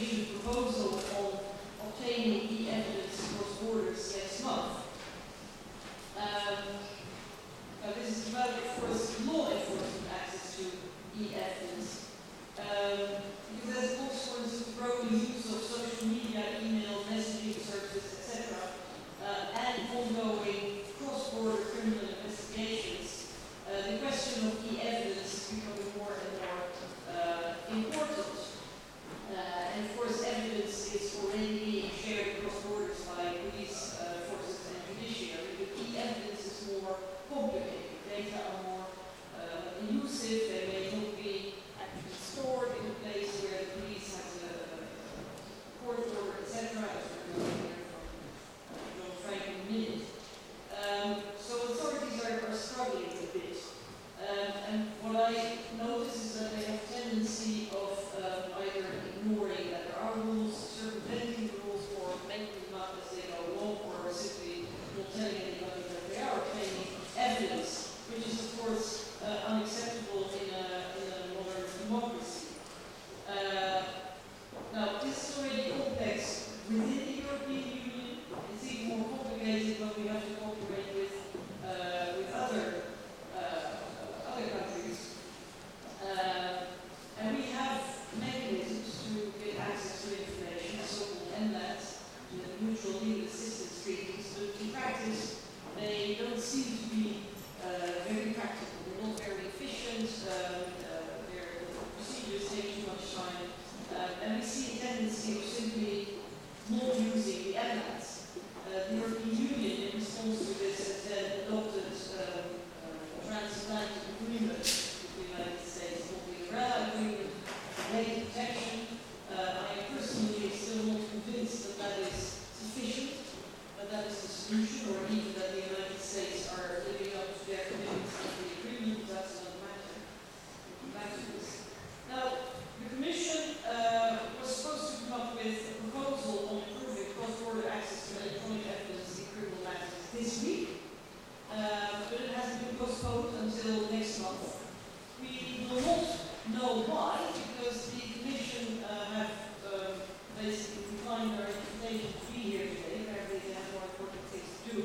Commission proposal on obtaining e-evidence across borders next month. Now this is about, of course, law enforcement access to e-evidence. Because there's also, for instance, growing use of social media, email, messaging services, etc., and ongoing cross-border criminal investigations, the question of e-evidence is becoming more and more important. And of course, evidence is already being shared across borders by police forces and judiciary, but e-evidence is more complicated. Data are more elusive, they may not be actually stored in a place where the police has a court order, etc., as we're going to hear from John Frank in a minute. So authorities are struggling a bit. And what I notice is that they have a tendency of either ignoring that there are rules, circumventing rules, or making them up as they go along, or simply not telling anybody that they are obtaining evidence, which is of course unacceptable in a modern democracy. Now, this is already complex within the European Union. It's even more complicated when we have to cooperate with other countries. And we have mechanisms to get access to information, so-called MLATs, mutual legal assistance treaties, but in practice they don't seem to be very practical. They're not very efficient, their procedures take too much time, and we see a tendency of simply not using the MLATs. The European Union, in response to this, has then adopted transatlantic agreement with the United States, called the umbrella agreement, data protection. I am personally still not convinced that that is sufficient, that that is the solution, or even that the United States are living up to their commitments to the agreement. That's another matter. We'll come back to this. Now, the Commission was supposed to come up with a proposal on improving cross-border access to electronic evidence in criminal matters this week. But it has been postponed until next month. We will not know why, because the Commission have basically declined our invitation to be here today. Apparently they have more important things to do.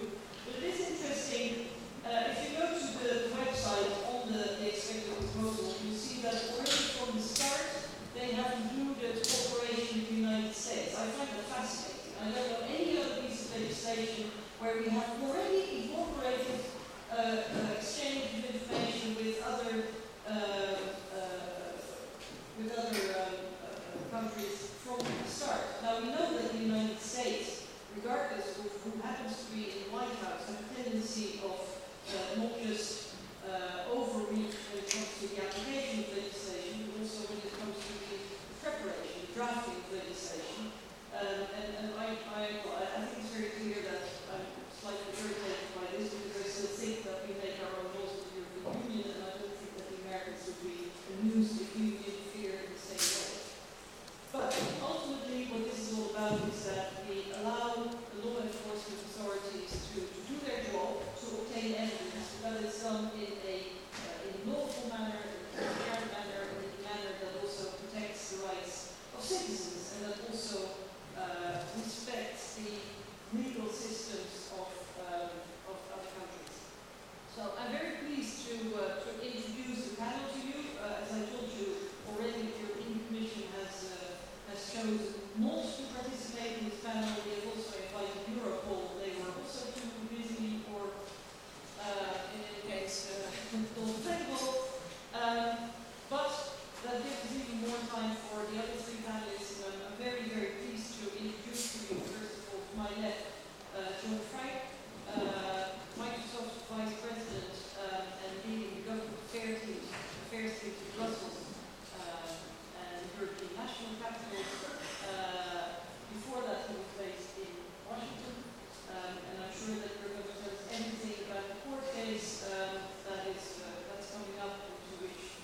But it is interesting, if you go to the website on the expected proposal, you see that already from the start they have included cooperation with the United States. I find that fascinating. I don't know any other piece of legislation where we have already incorporated exchange of information with other countries from the start. Now we know that the United States, regardless of who happens to be in the White House, have a tendency of not just overreach when it comes to the application of legislation, but also when it comes to the preparation, the drafting of legislation. And I think it's very clear that I'm slightly irritated by this, because I still think that we make our own laws in the European Union, and I don't think that the Americans would be amused if we interfere in the same way. But ultimately, what this is all about is that we allow the law enforcement authorities to do their job, to obtain evidence, but it's done in a lawful manner, in a transparent manner, in a manner that also protects the rights of citizens, and that also respects the legal systems of other countries. So I'm very pleased to introduce the panel to you. As I told you already, the European Commission has chosen not to participate in this panel. We have also invited Europol. They were also too busy for, in any case, not available. But that gives us even more time for the other three panelists. And I'm very, very pleased to introduce to you, first of all, to my left, John Frank, Microsoft Vice President and leading the Government Affairs Team to Brussels and European National Capitals. Before that, he was based in Washington, and I'm sure that you're going to tell us everything about the court case that's coming up, into which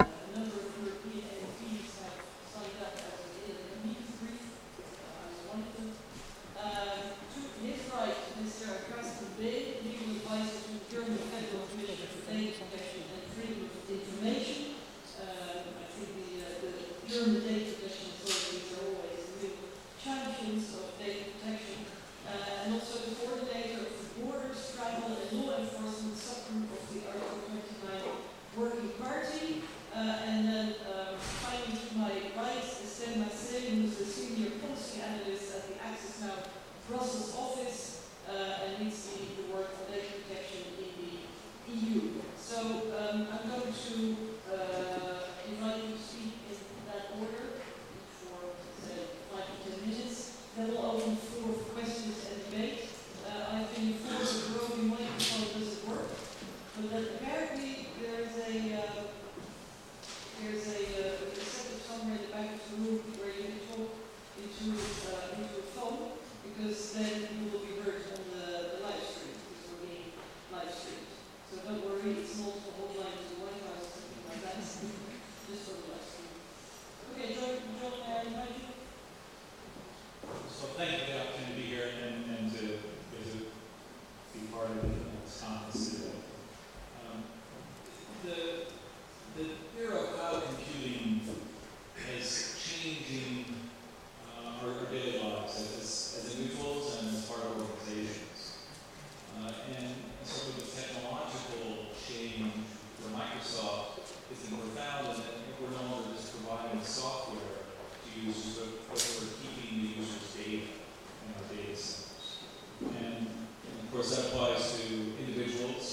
a number of European MPs have signed up as a media brief. I was one of them. To his right, Mr. Karsten Behn, legal advisor to the German Federal Commission for Data Protection and Freedom of Information. I think the German data protection authorities are always access now Brussels office and needs the work on data protection in the EU. So I'm going to invite you to speak in that order for, say, 5 to 10 minutes. Then we'll open the floor for questions and debate. I've been informed that the roving microphone doesn't work, but that apparently there's a setup somewhere in the back of the room where you can talk into a phone, because then you will be heard on the live stream, because we're being live streamed. So don't worry, it's not a hotline to the White House or something like that. Just for the live stream. Okay, John, may I invite you? So thank you for the opportunity to be here and to be part of this conference today. The era of cloud computing is changing our daily lives as individuals and as part of organizations. And sort of the technological change for Microsoft has been profound in that we're no longer just providing software to users, but we're keeping the user's data in our data centers. And of course that applies to individuals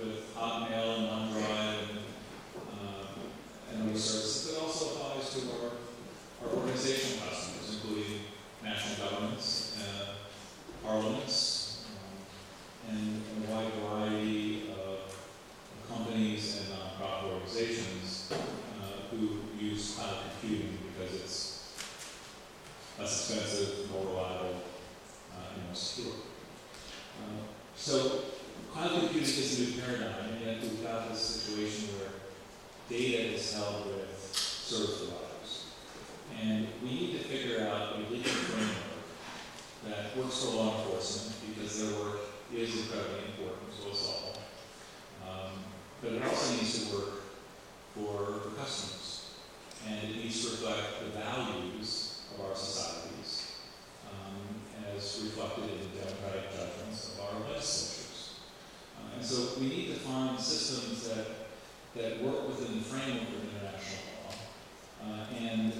with Hotmail and OneDrive and other services, but also applies to our organizational customers, including national governments, parliaments, and a wide variety of companies and nonprofit organizations who use cloud computing because it's less expensive, more reliable, and more secure. So cloud computing is a new paradigm, and yet we've got this situation where data is held with service providers. And we need to figure out a legal framework that works for law enforcement, because their work is incredibly important to us all. But it also needs to work for customers. And it needs to reflect the values of our societies as reflected in the democratic judgments of our legislatures. And so we need to find systems that work within the framework of international law and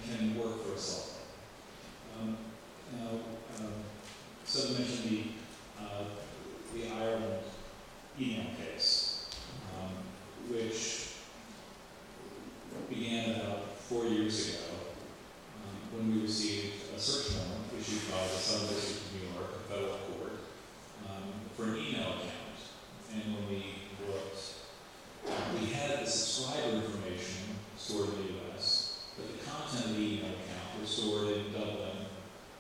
can work for us all. So you mentioned the Ireland email case, which began about 4 years ago when we received a search warrant issued by the Southern District of New York, a federal court, for an email account. And when we looked, we had the subscriber information stored in the U.S., but the content of the email account was stored in Dublin,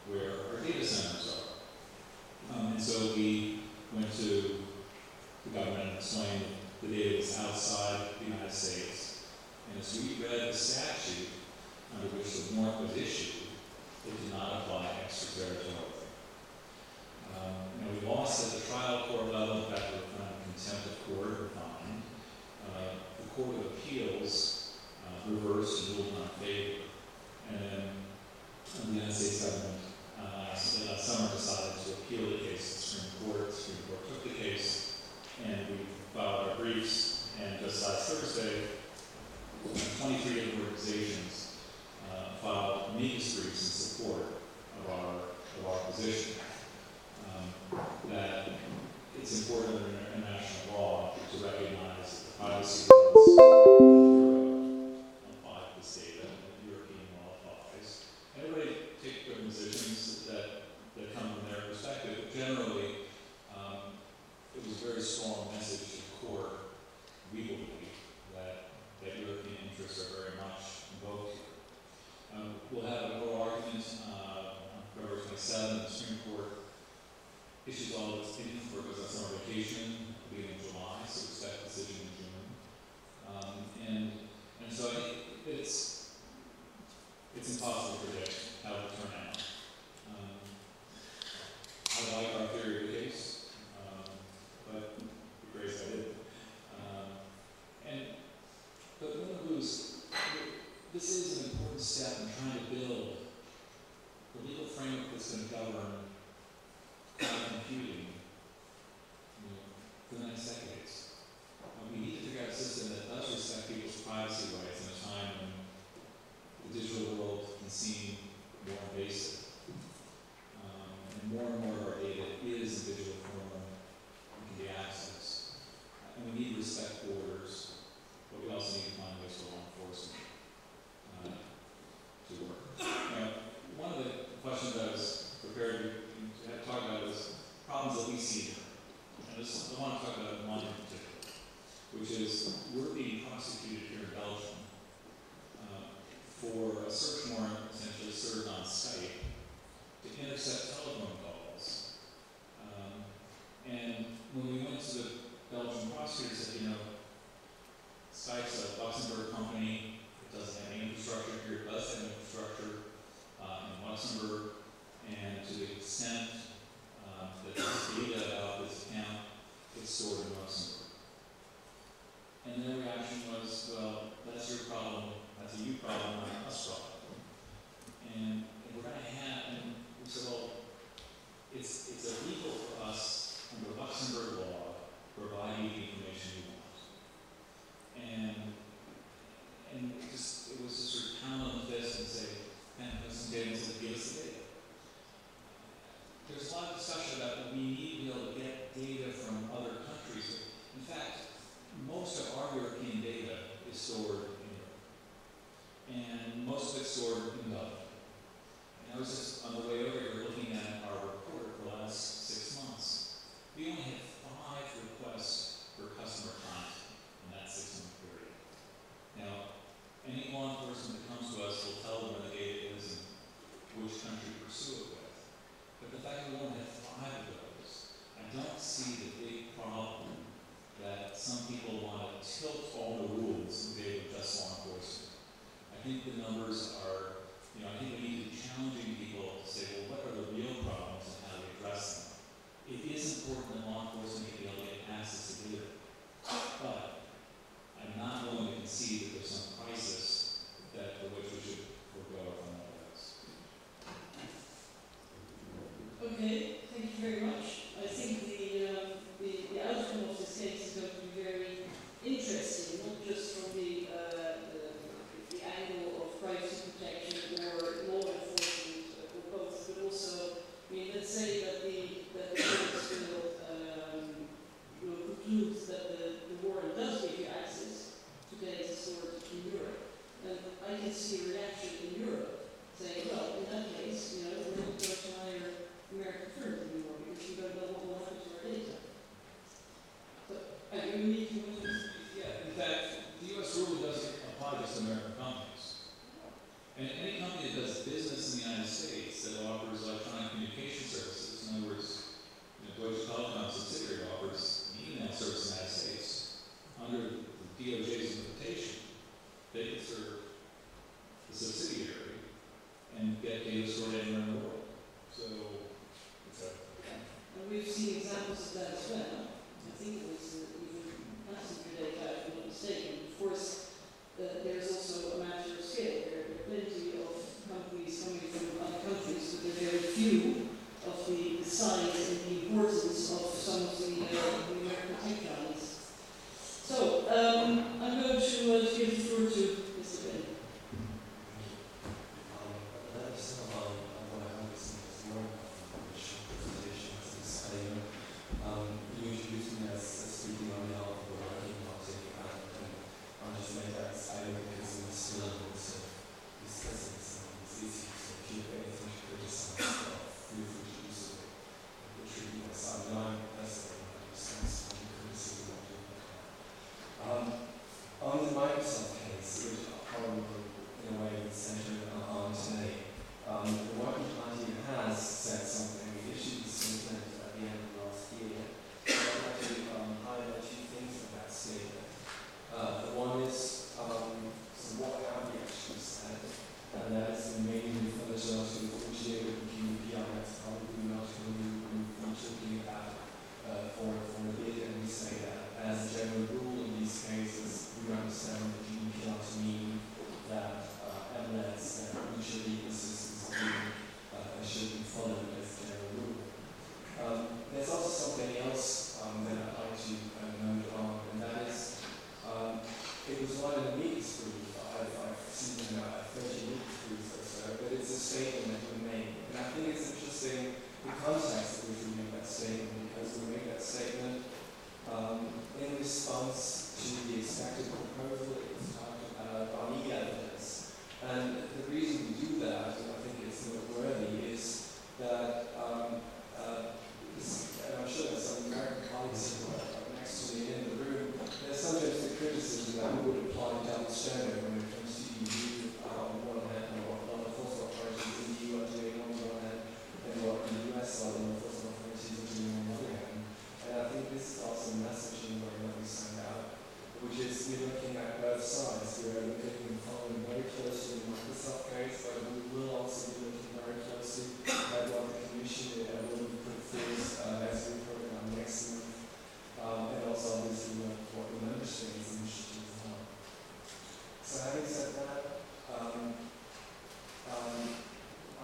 where our data centers are. And so we went to the government and explained that the data was outside the United States. And as we read the statute under which the warrant was issued, it did not apply extraterritorially. We lost at the trial court level. In fact, we were found in contempt of court or fined. The Court of Appeals reversed and ruled in our favor. And then the United States government last summer decided to appeal the case to the Supreme Court. The Supreme Court took the case, and we filed our briefs. And just last Thursday, 23 different organizations filed amicus briefs in support of our position. That it's important under international law to recognize that the privacy rights apply to this data, and European law applies. And everybody take their positions that come from their perspective. Generally, it was a very strong message to the court, we believe, that European interests are very much invoked here. We'll have an oral argument on February 27th. The Supreme Court issues all of its opinions before it goes on summer vacation, beginning in July, so expect a decision in June. And so I think it's impossible to predict how it will turn out. I like our theory of the case, but the grace I did. But one of those, this is an important step in trying to build the legal framework that's going to govern cloud computing for the next decades. We need to figure out a system that does respect people's privacy rights in a time when the digital world can seem more invasive. problem, that's a you problem, not an us problem. And we're going to have, and we said, well, it's illegal for us under Luxembourg law to provide you the information you want. And it was just sort of pound on the fist and say, man, listen, data, give us the data. There's a lot of discussion about we need to be able to get data from other countries. In fact, most of our European data is stored in Europe. And most of it's stored in Belgium. And I was just on the way over here looking at our report for the last 6 months. We only had 5 requests for customer content in that 6-month period. Now, any law enforcement that comes to us will tell them where the data is and which country to pursue it with. But the fact that we only have 5 of those, I don't see the big problem that some people want to tilt all the rules in favor of just law enforcement. I think the numbers are, I think we need to be challenging people to say, well, what are the real problems and how do we address them? It is important that law enforcement can be able to get access to data. But I'm not willing to concede that there's some crisis for which we should forego from all of this. Okay, thank you very much. I think the outcome of this case is going to be very interesting, not just from the angle of privacy protection or law enforcement or both, but also, let's say that the courts will conclude that the warrant does give you access to data stored in Europe. And I can see a reaction in Europe saying, well, in that case, we're not going to hire American firms anymore because you don't know what will happen to our data. But I do need to in fact, the U.S. rule doesn't apply just to American companies. And any company that does business in the United States that offers electronic communication services, in other words, Deutsche Telekom subsidiary offers an email service in the United States, under the DOJ's interpretation, they can serve the subsidiary and get data stored anywhere in the world. So, and we've seen examples of that as well. I think it was even passenger data, if I'm not mistaken. Of course, there's also a matter of scale. There are plenty of companies coming from other countries, but there are very few of the size and the importance of some of the American tech giants. So, I'm going to give the floor to Mr. Behn. You introduced me as speaking on behalf of the working party, and I just made that I don't think it's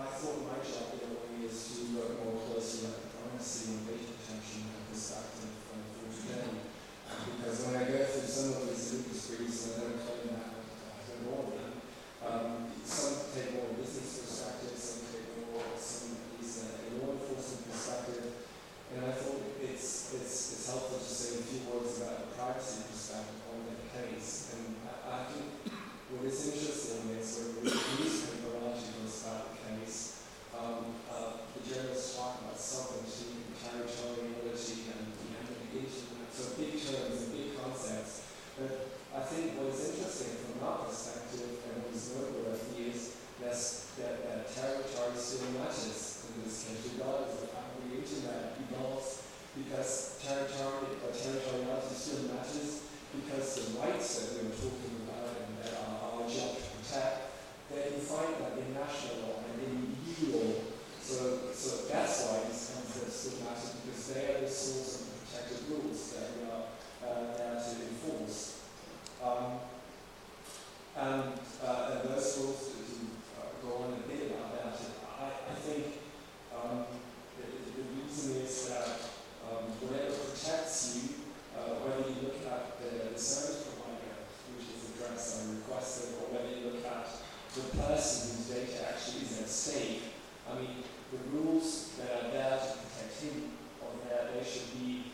I thought my job in a way is to work more closely at the primacy and data protection perspective for today. Because when I go through some of these amicus briefs, and I don't claim that I've done all of them, some take more business perspective, some take more, some at least a law enforcement perspective. And I thought it's helpful to say a few words about the privacy perspective on the case. And I think what is interesting is when we read newspaper articles about the case, the journalists talk about sovereignty and territoriality and the internet, so big terms and big concepts. But I think what is interesting from our perspective and what is noteworthy is that territory still matters in this case, regardless of how the internet evolves, because territoriality still matters, because the rights that we are talking about and that are our job to protect, they're defined by the national law and the EU law. So that's why these concepts still matter, because they are the source of the protected rules that we are there to enforce. And those rules, to go on a bit about that, I think the reason is that whatever protects you, whether you look at the service provider, which is addressed and requested, or whether you look at the person whose data actually is at stake, I mean, the rules that are there to protect him or they should be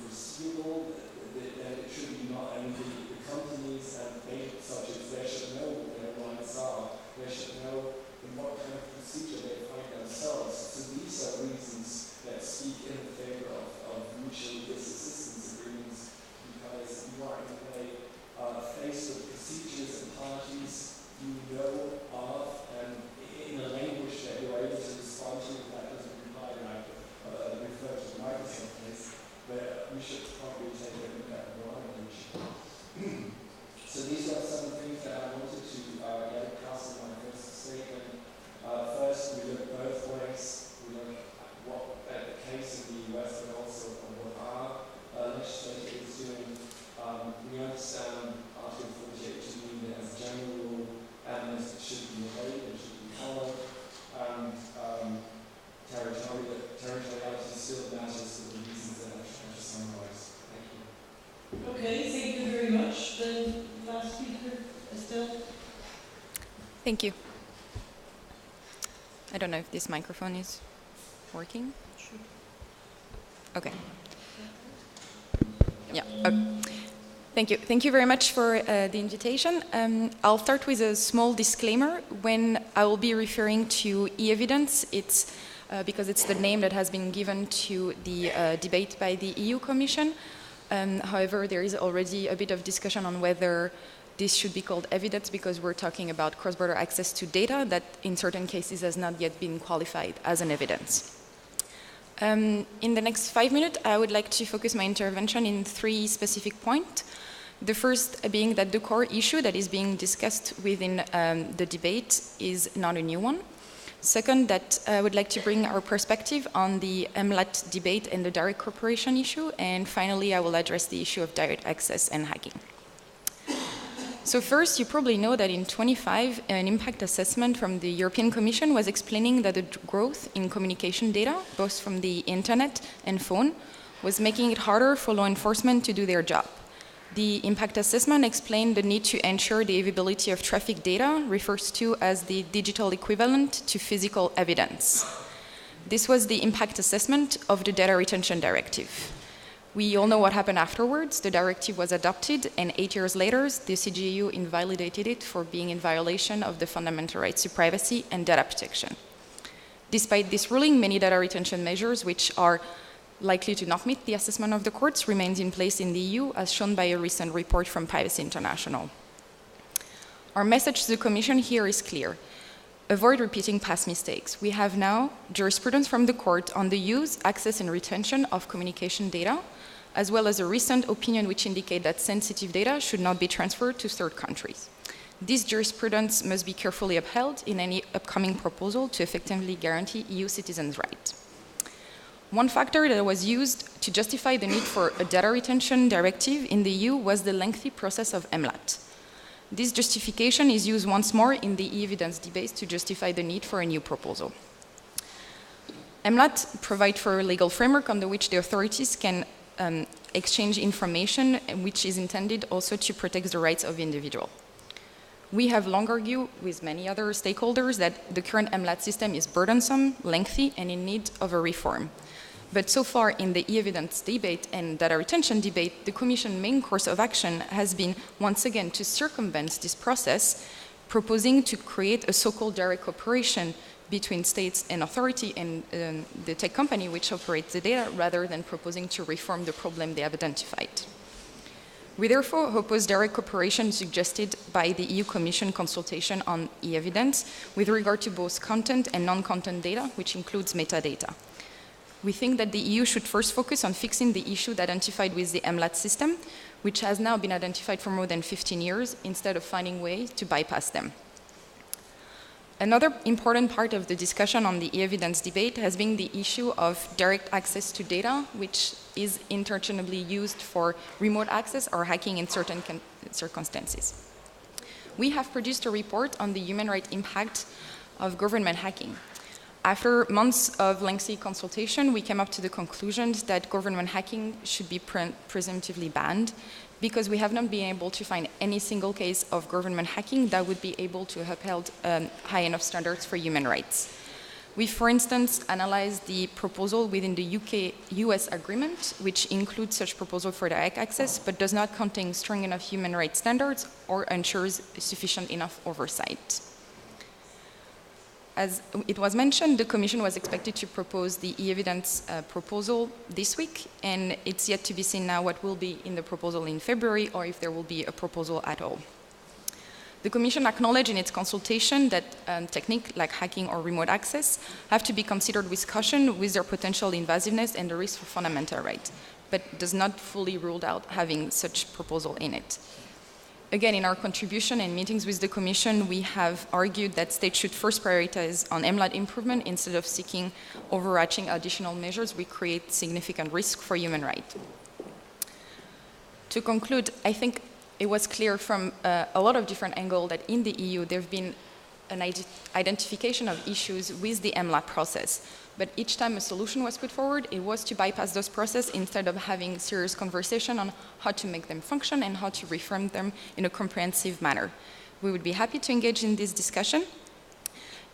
foreseeable. It should be not, I mean, the companies and data such as they should know what their rights are. They should know in what kind of procedure they find themselves. So these are reasons that speak in favor of mutual assistance agreements, because you are in a way faced with procedures and parties you know of, and in a language that you are able to respond to. That doesn't imply that I refer to the Microsoft case, but we should probably take a look at the language. So these are some things that I wanted to get across in my first statement. First, we look both ways. We look at the case in the US, but also on what our legislature is doing. We understand Article 48 to mean that as general rule, and it should be obeyed, it should be followed. Territoriality still matters for the reasons that I've tried to summarize. Thank you. Okay, thank you very much. Then last speaker, Estelle. Thank you. I don't know if this microphone is working. Okay. Yeah. Thank you. Thank you very much for the invitation. I'll start with a small disclaimer. When I will be referring to e-evidence, it's because it's the name that has been given to the debate by the EU Commission. However, there is already a bit of discussion on whether this should be called evidence, because we're talking about cross-border access to data that in certain cases has not yet been qualified as an evidence. In the next 5 minutes, I would like to focus my intervention in 3 specific points. The first being that the core issue that is being discussed within the debate is not a new one. Second, that I would like to bring our perspective on the MLAT debate and the direct corporation issue. And finally, I will address the issue of direct access and hacking. So first, you probably know that in 2025, an impact assessment from the European Commission was explaining that the growth in communication data, both from the internet and phone, was making it harder for law enforcement to do their job. The impact assessment explained the need to ensure the availability of traffic data, refers to as the digital equivalent to physical evidence. This was the impact assessment of the Data Retention Directive. We all know what happened afterwards. The directive was adopted, and 8 years later, the CJEU invalidated it for being in violation of the fundamental rights to privacy and data protection. Despite this ruling, many data retention measures, which are likely to not meet the assessment of the courts, remains in place in the EU, as shown by a recent report from Privacy International. Our message to the Commission here is clear. Avoid repeating past mistakes. We have now jurisprudence from the court on the use, access, and retention of communication data, as well as a recent opinion which indicate that sensitive data should not be transferred to third countries. This jurisprudence must be carefully upheld in any upcoming proposal to effectively guarantee EU citizens' rights. One factor that was used to justify the need for a data retention directive in the EU was the lengthy process of MLAT. This justification is used once more in the e-evidence debate to justify the need for a new proposal. MLAT provides for a legal framework under which the authorities can exchange information, which is intended also to protect the rights of the individual. We have long argued with many other stakeholders that the current MLAT system is burdensome, lengthy, and in need of a reform. But so far in the e-evidence debate and data retention debate, the Commission's main course of action has been, once again, to circumvent this process, proposing to create a so-called direct cooperation between states and authority and the tech company which operates the data, rather than proposing to reform the problem they have identified. We therefore oppose direct cooperation suggested by the EU Commission consultation on e-evidence with regard to both content and non-content data, which includes metadata. We think that the EU should first focus on fixing the issue identified with the MLAT system, which has now been identified for more than 15 years, instead of finding ways to bypass them. Another important part of the discussion on the e-evidence debate has been the issue of direct access to data, which is interchangeably used for remote access or hacking in certain circumstances. We have produced a report on the human rights impact of government hacking. After months of lengthy consultation, we came up to the conclusion that government hacking should be presumptively banned, because we have not been able to find any single case of government hacking that would be able to uphold high enough standards for human rights. We, for instance, analyzed the proposal within the UK-US agreement, which includes such proposal for direct access, but does not contain strong enough human rights standards or ensures sufficient enough oversight. As it was mentioned, the Commission was expected to propose the e-evidence proposal this week, and it's yet to be seen now what will be in the proposal in February, or if there will be a proposal at all. The Commission acknowledged in its consultation that techniques like hacking or remote access have to be considered with caution with their potential invasiveness and the risk for fundamental rights, but does not fully rule out having such proposal in it. Again, in our contribution and meetings with the Commission, we have argued that states should first prioritize on MLAT improvement instead of seeking overarching additional measures which create significant risk for human rights. To conclude, I think it was clear from a lot of different angles that in the EU there have been an identification of issues with the MLAT process. But each time a solution was put forward, it was to bypass those processes instead of having serious conversation on how to make them function and how to reform them in a comprehensive manner. We would be happy to engage in this discussion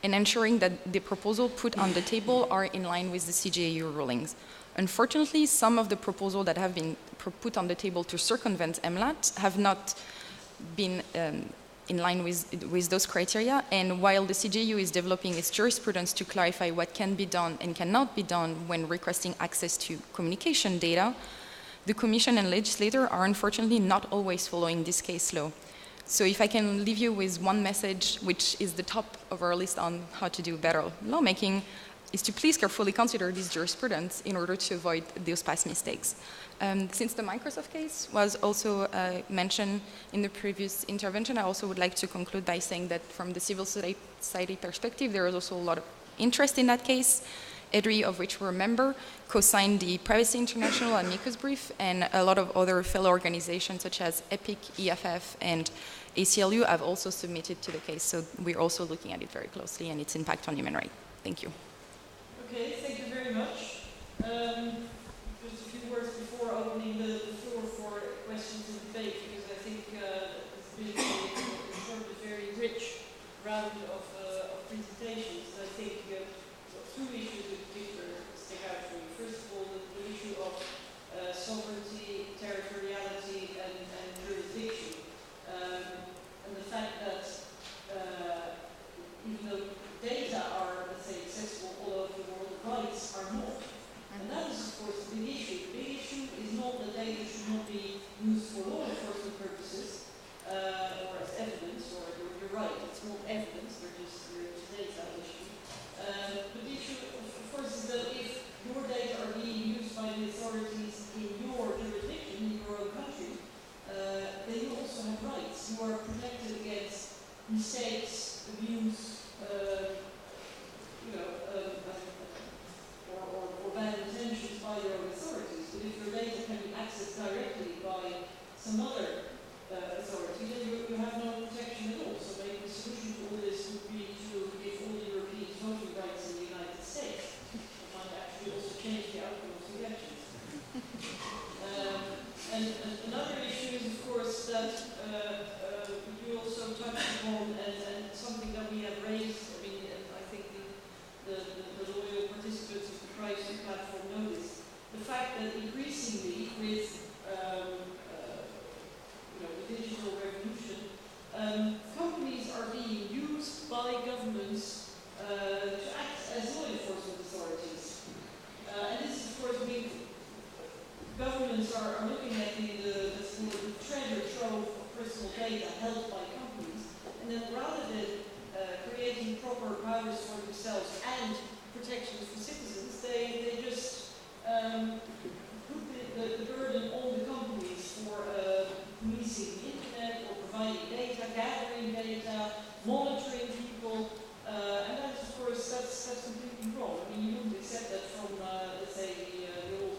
and ensuring that the proposals put on the table are in line with the CJEU rulings. Unfortunately, some of the proposals that have been put on the table to circumvent MLAT have not been in line with those criteria, and while the CJEU is developing its jurisprudence to clarify what can be done and cannot be done when requesting access to communication data, the Commission and legislators are unfortunately not always following this case law. So if I can leave you with one message, which is the top of our list on how to do better lawmaking, is to please carefully consider this jurisprudence in order to avoid those past mistakes. Since the Microsoft case was also mentioned in the previous intervention, I also would like to conclude by saying that from the civil society perspective, there is also a lot of interest in that case, EDRI, of which we're a member, co-signed the Privacy International amicus brief, and a lot of other fellow organizations such as EPIC, EFF, and ACLU have also submitted to the case. So we're also looking at it very closely and its impact on human rights. Thank you. Okay, thank you very much. Just a few words before opening the floor for questions and debate, because I think it's been a very rich round of presentations. I think two issues in particular stick out for me. First of all, the issue of sovereignty, territoriality, and jurisdiction, and the fact that even though data are, let's say, accessible all over the world, rights are not. And that is, of course, the big issue. The big issue is not that data should not be used for law enforcement purposes or as evidence, or you're right, it's not evidence, they're just data issue. But the issue, of course, is that if your data are being used by the authorities in your jurisdiction, in your own country, then you also have rights. You are protected against mistakes, abuse, or bad intentions by your own authorities. But if your data can be accessed directly by some other authority, then you have no then rather than creating proper powers for themselves and protections for citizens, they just put the burden on the companies for policing the internet or providing data, gathering data, monitoring people, and that's of course that's completely wrong. I mean, you wouldn't accept that from let's say the old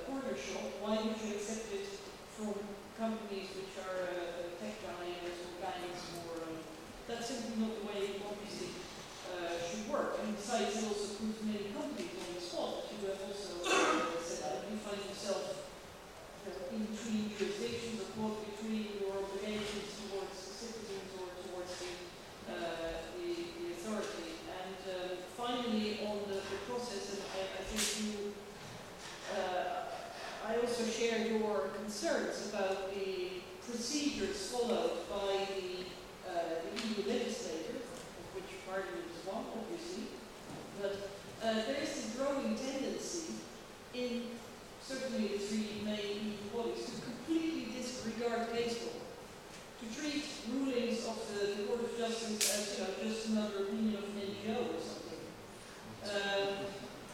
corner shop. Why would you accept it from companies which are tech giants or banks or that's simply not the way democracy should work. And besides, it also puts many companies on the spot. You have also said that you find yourself in between jurisdictions or caught between your obligations towards the citizens or towards the authority. And finally, on the process, and I think you, I also share your concerns about the procedures followed by the EU legislator, of which Parliament is one, obviously. But there is this growing tendency in certainly the three main EU bodies to completely disregard case law, to treat rulings of the Court of Justice as just another opinion of an NGO or something.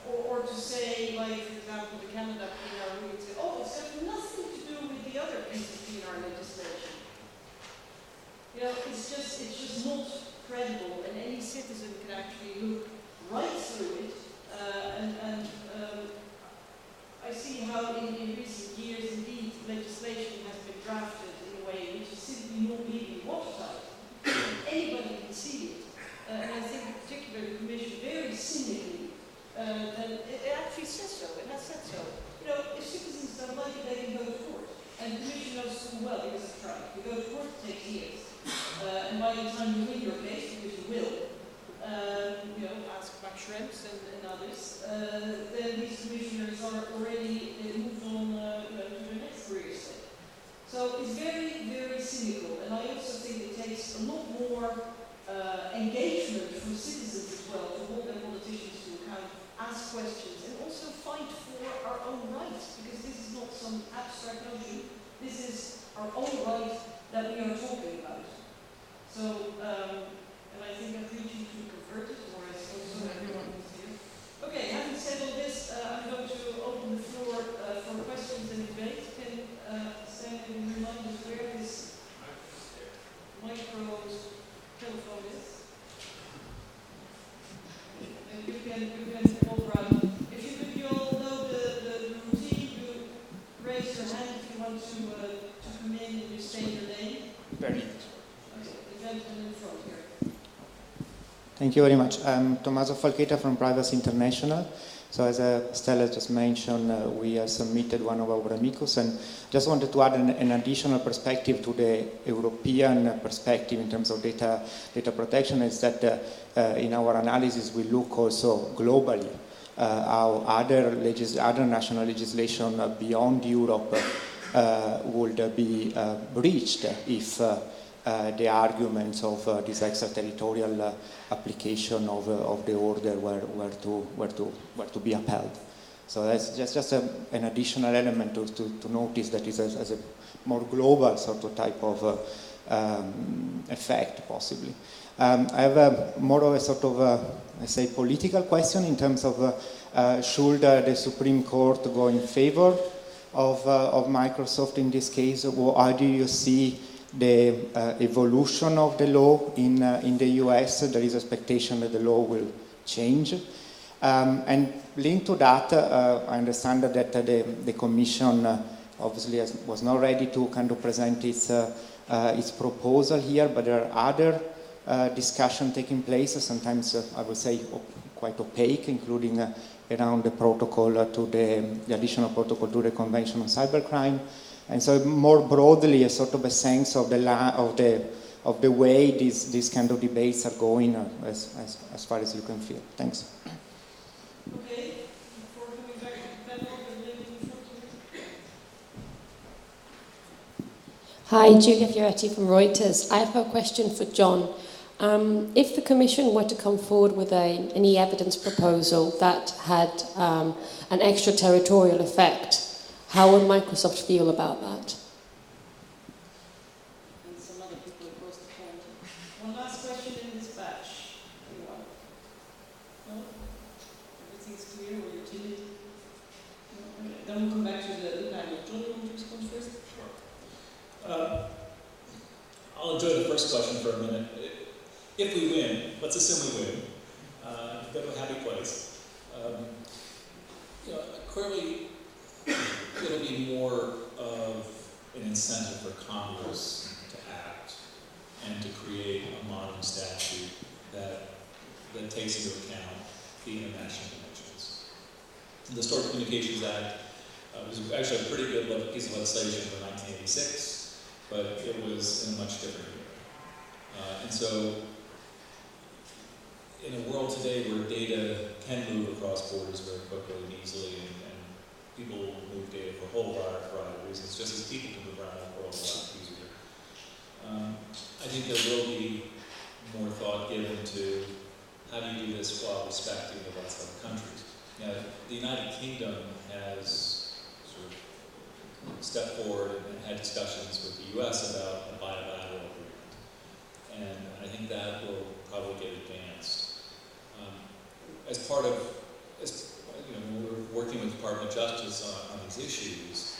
Or to say, like, for example, the Canada PNR ruling, say, oh, it's got nothing to do with the other pieces of PNR legislation. It's just not credible, and any citizen can actually look right through it. I see how in recent years, indeed, legislation has been drafted in a way which is simply not legally watertight. Anybody can see it. And I think in particular the Commission very cynically, and it actually says so, and has said so. If citizens don't like it, they can go to court. And the Commission knows full well, because it's tried. You go to court, it takes years. And by the time you win your case, because you will, ask Max Schrems and others, then these commissioners are already moved on to the next career step. So it's very, very cynical, and I also think it takes a lot more engagement from citizens as well to hold their politicians to account, ask questions, and also fight for our own rights, because this is not some abstract notion. This is our own right that we are talking about. So, and I think I'm preaching to the converted, or I suppose everyone is here. Okay, having said all this, I'm going to open the floor for questions and debate. Can Stanley remind us where this micro telephone is? And you can all around. If you all know the routine, you raise your hand if you want to come in and you state your name. Very. Thank you very much. I'm Tommaso Falchetta from Privacy International. So as Estelle just mentioned, we have submitted one of our amicus, and just wanted to add an additional perspective to the European perspective in terms of data protection, is that in our analysis we look also globally how other national legislation beyond Europe would be breached if the arguments of this extraterritorial application of the order were to be upheld. So that's just an additional element to notice that is as a more global sort of type of effect, possibly. I have more of a sort of, I say, political question in terms of should the Supreme Court go in favor of Microsoft in this case, or how do you see the evolution of the law in the US? There is expectation that the law will change. And linked to that, I understand that the Commission obviously was not ready to kind of present its proposal here, but there are other discussions taking place, sometimes I would say quite opaque, including around the protocol to the additional protocol to the Convention on Cybercrime. And so more broadly, a sort of a sense of the way these kind of debates are going as far as you can feel. Thanks. Okay. Before coming back to the panel, Hi, Julia Fioretti from Reuters. I have a question for John. If the Commission were to come forward with an e-evidence proposal that had an extraterritorial effect, how would Microsoft feel about that? and some other people across the pond. One last question in this batch. Anyone? No? Everything's clear or you're timid? No? Okay. Then we'll come back to the panel. John, you want to respond first? Sure. I'll enjoy the first question for a minute. If we win, let's assume we win, go to a happy place. Clearly, it'll be more of an incentive for Congress to act and to create a modern statute that takes into account the international conventions. The Stored Communications Act was actually a pretty good piece of legislation for 1986, but it was in a much different era. And so, in a world today where data can move across borders very quickly and easily, and people move data for a whole variety of reasons, just as people can move around the world a lot easier. I think there will be more thought given to how do you do this while respecting the rights of other countries. Now, the United Kingdom has sort of stepped forward and had discussions with the U.S. about a bilateral agreement, and I think that will probably get advanced. When we were working with the Department of Justice on these issues,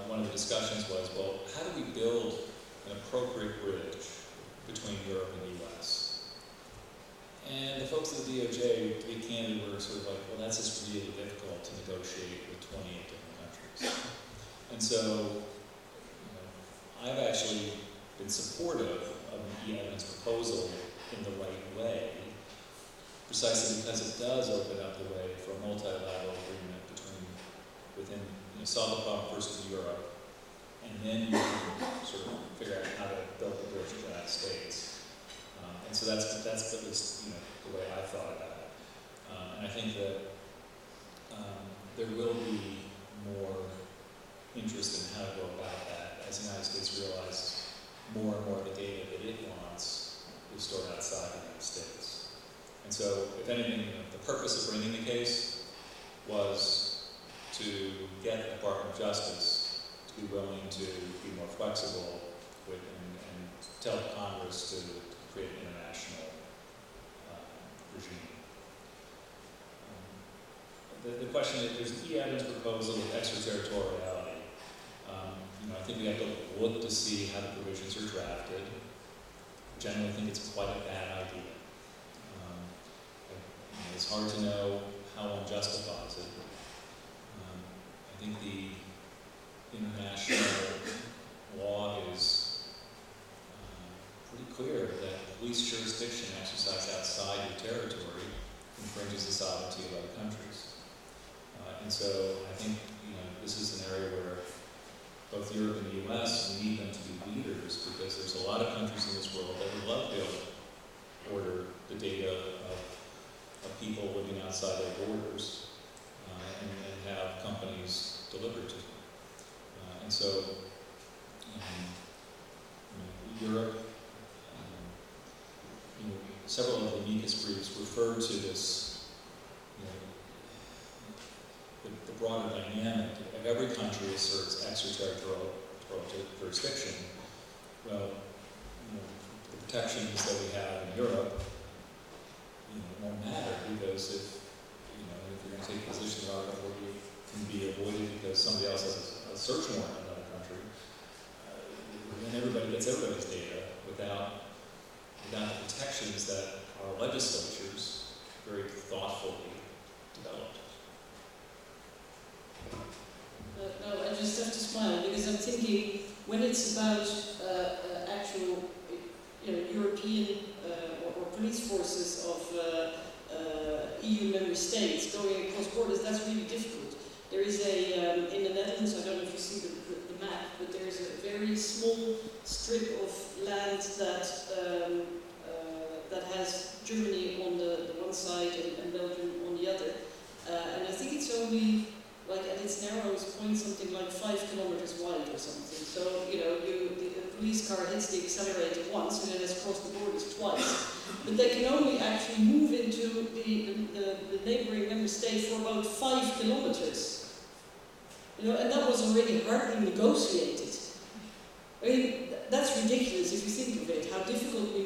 one of the discussions was, well, how do we build an appropriate bridge between Europe and the U.S.? And the folks at the DOJ, to be candid, were sort of like, well, that's just really difficult to negotiate with 28 different countries. And so, I've actually been supportive of an e-evidence proposal in the right way, precisely because it does open up the way for a multilateral agreement within, solve the problem first in Europe, and then you can sort of figure out how to build the bridge to the United States. And so that's at least the way I thought about it. And I think that there will be more interest in how to go about that as the United States realizes more and more of the data that it wants is stored outside the United States. And so, if anything, the purpose of bringing the case was to get the Department of Justice to be willing to be more flexible and tell Congress to create an international regime. The question is, there's an e-evidence proposal with extraterritoriality. I think we have to look to see how the provisions are drafted. I generally think it's quite a bad idea. It's hard to know how one justifies it. I think the international law is pretty clear that police jurisdiction exercised outside your territory infringes the sovereignty of other countries. And so I think this is an area where both Europe and the U.S. need them to be leaders, because there's a lot of countries in this world that would love to be able to order the data of people living outside their borders and have companies deliver to them. And so Europe, several of the amicus briefs refer to this, the broader dynamic. If every country asserts extraterritorial jurisdiction, well, the protections that we have in Europe won't matter, because if you're going to take a position that Article 40 can be avoided because somebody else has a search warrant in another country, then everybody gets everybody's data without the protections that our legislatures very thoughtfully developed. No, I just have to smile, because I'm thinking when it's about actual, European or police forces of EU member states going across borders, that's really difficult. There is in the Netherlands, I don't know if you see the map, but there's a very small strip of land that has Germany on the one side and Belgium on the other. And I think it's only, at its narrowest point, something like 5 kilometers wide or something. So, the police car hits the accelerator once and it has crossed the borders twice. But they can only actually move into the neighboring member state for about 5 kilometers. And that was already hardly negotiated. I mean, that's ridiculous if you think of it, how difficult we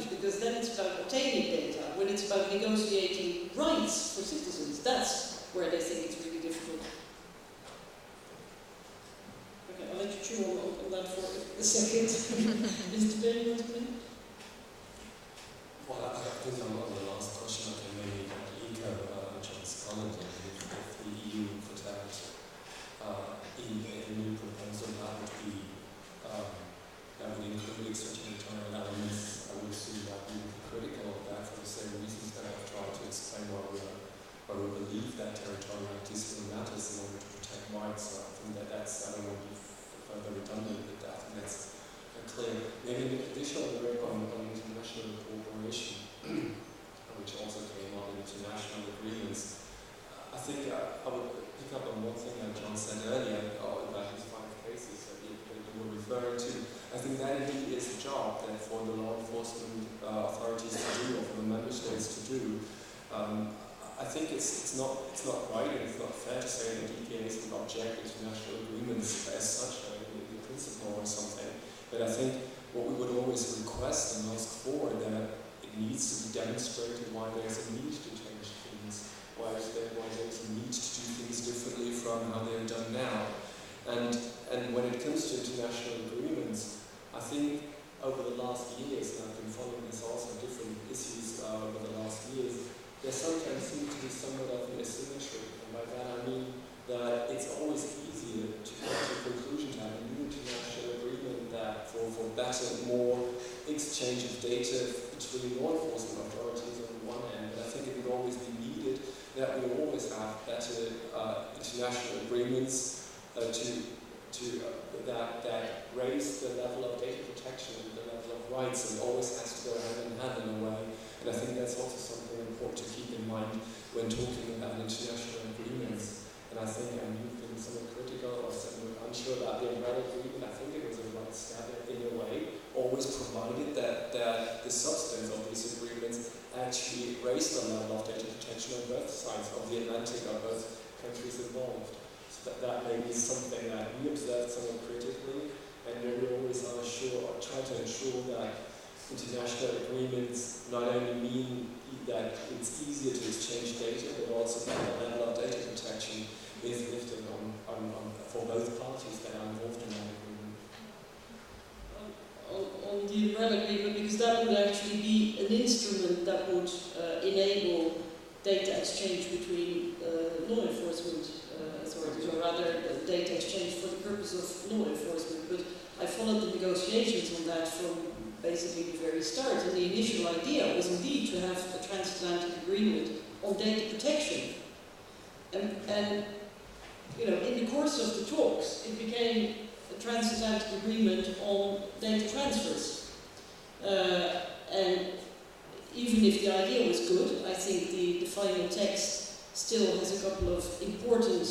countries, because then it's about obtaining data. When it's about negotiating rights for citizens, that's where they think it's really difficult. Okay, I'll let you chew on that for a second. Mr. Behn, you want to come in? Well, I think on the last question, I can maybe echo John's comment. If the EU put out in a new proposal, that would include extraterritorial elements. I would assume that we would be critical of that for the same reasons that I've tried to explain why we believe that territoriality still matters in order to protect rights. So I think I don't want to be further redundant with that. I think that's clear. Maybe an additional work on international cooperation, which also came up in international agreements. I think I would pick up on one thing that John said earlier about his 5 cases that you were referring to. I think that indeed is a job that for the law enforcement authorities to do, or for the member states to do. I think it's not right and it's not fair to say that EPAs would object to international agreements as such, in principle or something. But I think what we would always request and ask for, that it needs to be demonstrated why there's a need to change things, why there's a need to do things differently from how they're done now. And when it comes to international agreements, I think over the last years, and I've been following this also different issues over the last years, there sometimes seems to be somewhat of an asymmetry. And by that I mean that it's always easier to come to a conclusion to have a new international agreement that for better, more exchange of data between law enforcement authorities on the one hand, but I think it would always be needed that we always have better international agreements that raise the level of data protection and the level of rights, and it always has to go hand in hand in a way. And I think that's also something important to keep in mind when talking about international agreements. And I think you've been somewhat critical or somewhat unsure about the umbrella agreement. I think it was a right step in a way, always provided that the substance of these agreements actually raised the level of data protection on both sides of the Atlantic, or both countries involved. So that may be something that we observe somewhat critically, and we always are sure, or try to ensure that international agreements not only mean that it's easier to exchange data, but also that the level of data protection is lifted for both parties that are involved in that agreement. On the umbrella agreement, because that would actually be an instrument that would enable data exchange between law enforcement authorities, or rather data exchange for the purpose of law enforcement. But I followed the negotiations on that from basically the very start, and the initial idea was indeed to have a transatlantic agreement on data protection. And you know, in the course of the talks, it became a transatlantic agreement on data transfers. And even if the idea was good, I think the final text still has a couple of important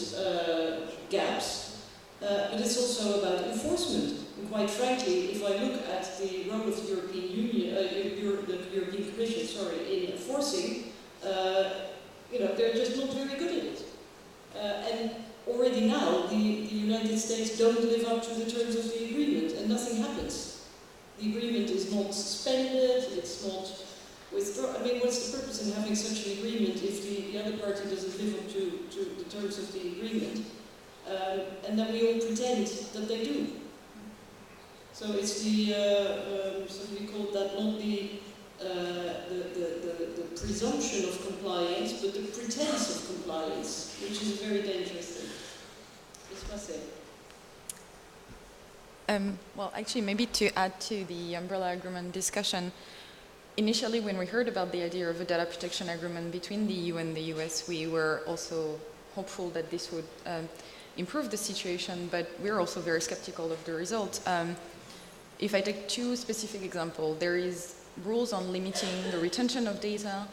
gaps, but it's also about enforcement. And quite frankly, if I look at the role of the European Union, the European Commission, in enforcing, you know, they're just not very good at it. And already now, the United States don't live up to the terms of the agreement, and nothing happens. The agreement is not suspended, it's not withdrawn. I mean, what's the purpose in having such an agreement if the other party doesn't live up to the terms of the agreement? And then we all pretend that they do. So it's somebody called that not the presumption of compliance, but the pretense of compliance, which is a very dangerous thing. It's Massé. Well, actually, maybe to add to the umbrella agreement discussion, initially when we heard about the idea of a data protection agreement between the EU and the US, we were also hopeful that this would improve the situation, but we're also very skeptical of the result. If I take 2 specific examples, there is rules on limiting the retention of data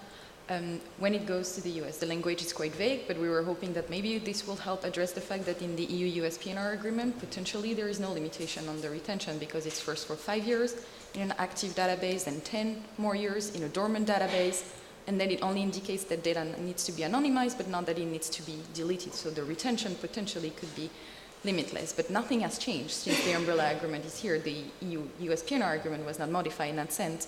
when it goes to the US. The language is quite vague, but we were hoping that maybe this will help address the fact that in the EU-US PNR agreement, potentially there is no limitation on the retention because it's first for 5 years in an active database and 10 more years in a dormant database, and then it only indicates that data needs to be anonymized, but not that it needs to be deleted. So the retention potentially could be limitless, but nothing has changed since the umbrella agreement is here. The EU-US PNR agreement was not modified in that sense.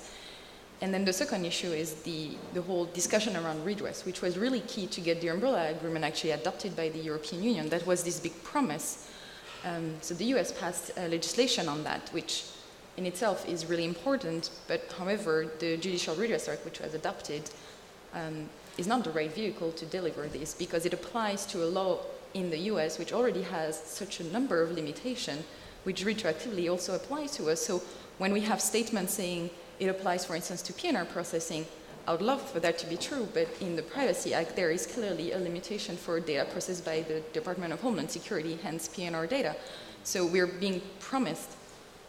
And then the second issue is the whole discussion around redress, which was really key to get the umbrella agreement actually adopted by the European Union. That was this big promise. So the US passed legislation on that, which in itself is really important, but however, the Judicial Redress Act, which was adopted, is not the right vehicle to deliver this, because it applies to a law in the US which already has such a number of limitations, which retroactively also applies to us. So when we have statements saying it applies, for instance, to PNR processing, I would love for that to be true, but in the Privacy Act, there is clearly a limitation for data processed by the Department of Homeland Security, hence PNR data. So we're being promised